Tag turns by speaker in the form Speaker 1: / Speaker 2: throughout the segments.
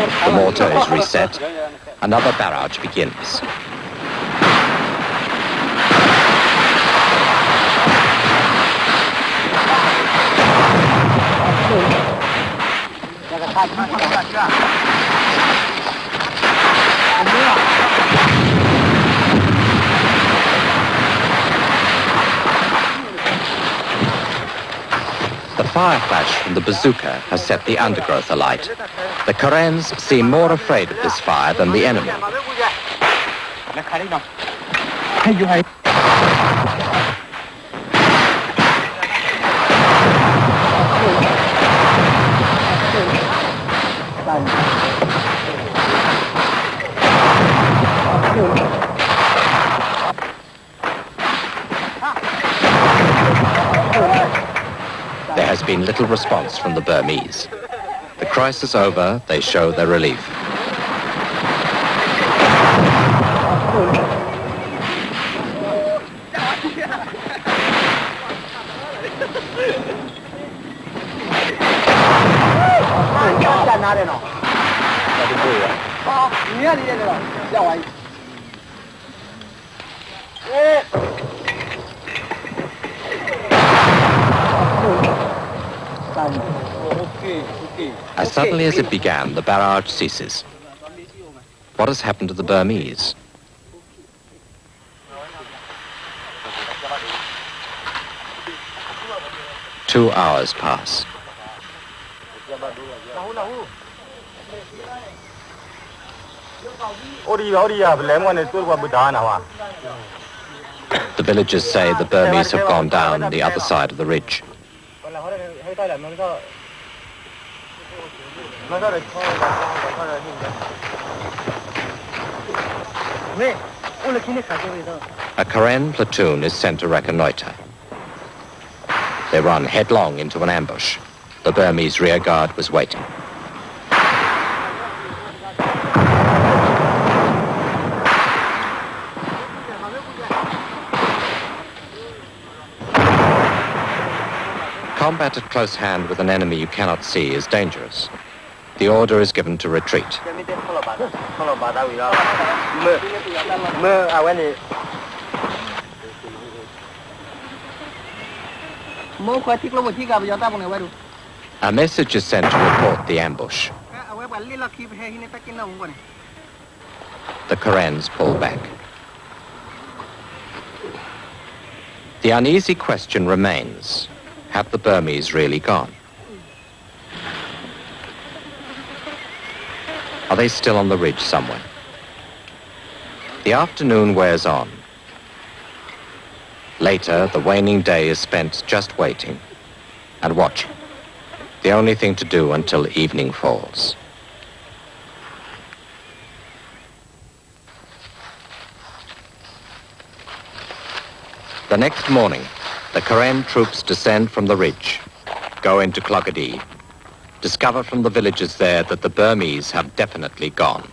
Speaker 1: The mortar is reset. Another barrage begins. The fire flash from the bazooka has set the undergrowth alight. The Karens seem more afraid of this fire than the enemy. There has been little response from the Burmese. The crisis over, they show their relief. As suddenly as it began, the barrage ceases. What has happened to the Burmese? Two hours pass. The villagers say the Burmese have gone down the other side of the ridge. A Karen platoon is sent to reconnoiter. They run headlong into an ambush. The Burmese rear guard was waiting. Combat at close hand with an enemy you cannot see is dangerous. The order is given to retreat. A message is sent to report the ambush. The Karens pull back. The uneasy question remains, have the Burmese really gone? Are they still on the ridge somewhere? The afternoon wears on. Later, the waning day is spent just waiting and watching. The only thing to do until evening falls. The next morning, the Karen troops descend from the ridge, go into Clogadi, discover from the villagers there that the Burmese have definitely gone.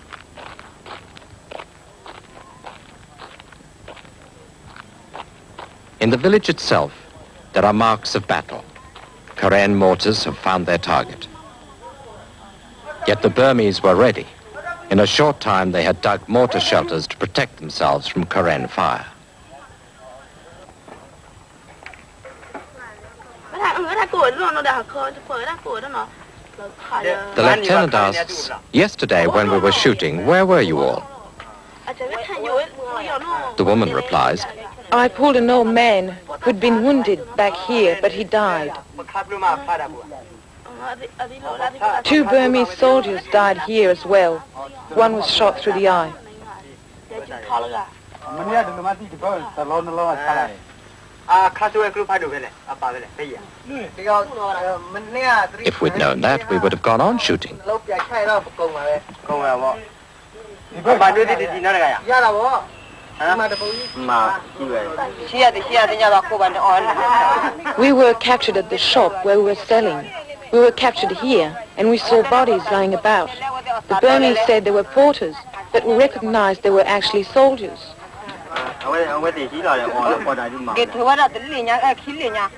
Speaker 1: In the village itself, there are marks of battle. Karen mortars have found their target. Yet the Burmese were ready. In a short time, they had dug mortar shelters to protect themselves from Karen fire. The lieutenant asks, yesterday when we were shooting, where were you all? The woman replies,
Speaker 2: I pulled an old man who'd been wounded back here, but he died. 2 Burmese soldiers died here as well. One was shot through the eye.
Speaker 1: If we'd known that, we would have gone on shooting.
Speaker 2: We were captured at the shop where we were selling. We were captured here, and we saw bodies lying about. The Burmese said they were porters, but we recognized they were actually soldiers.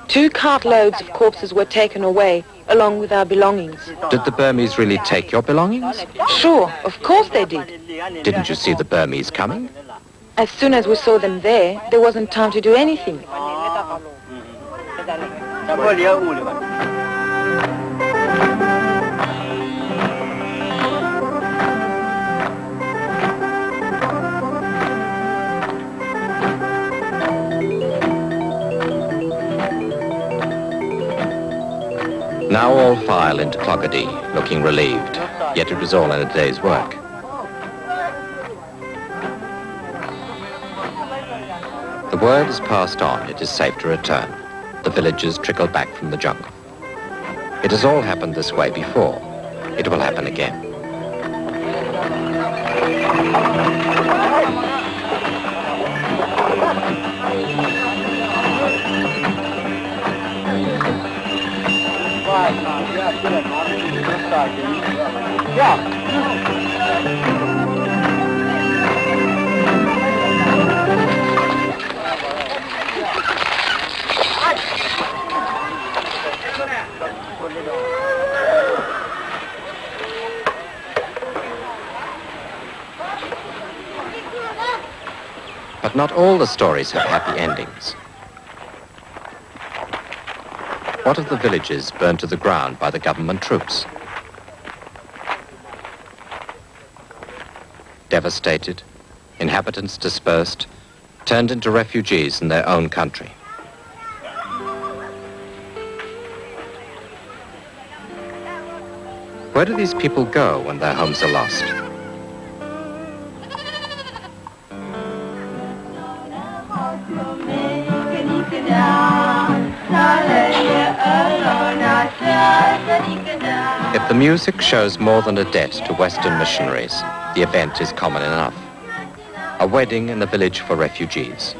Speaker 2: 2 cartloads of corpses were taken away, along with our belongings.
Speaker 1: Did the Burmese really take your belongings?
Speaker 2: Sure, of course they did.
Speaker 1: Didn't you see the Burmese coming?
Speaker 2: As soon as we saw them there wasn't time to do anything.
Speaker 1: Now all file into Cloggedy, looking relieved, yet it was all in a day's work. The word is passed on, it is safe to return. The villagers trickle back from the jungle. It has all happened this way before. It will happen again. But not all the stories have happy endings. What of the villages burned to the ground by the government troops? Devastated, inhabitants dispersed, turned into refugees in their own country. Where do these people go when their homes are lost? If the music shows more than a debt to Western missionaries, the event is common enough. A wedding in a village for refugees.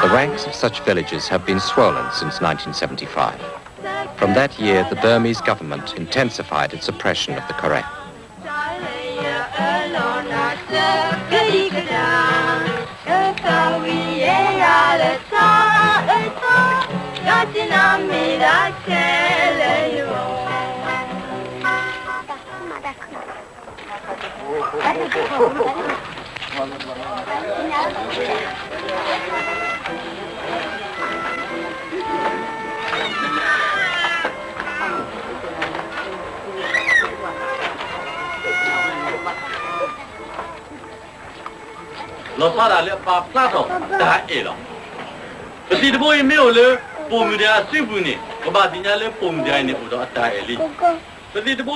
Speaker 1: The ranks of such villages have been swollen since 1975. From that year, the Burmese government intensified its oppression of the Karen.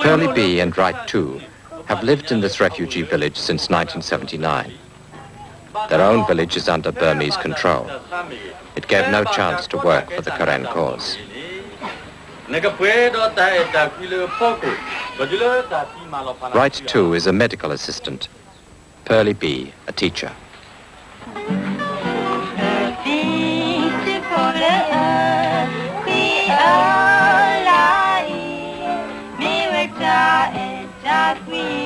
Speaker 1: Pearly B and Wright too have lived in this refugee village since 1979. Their own village is under Burmese control. It gave no chance to work for the Karen cause. Wright too is a medical assistant. Pearly B, a teacher.
Speaker 3: We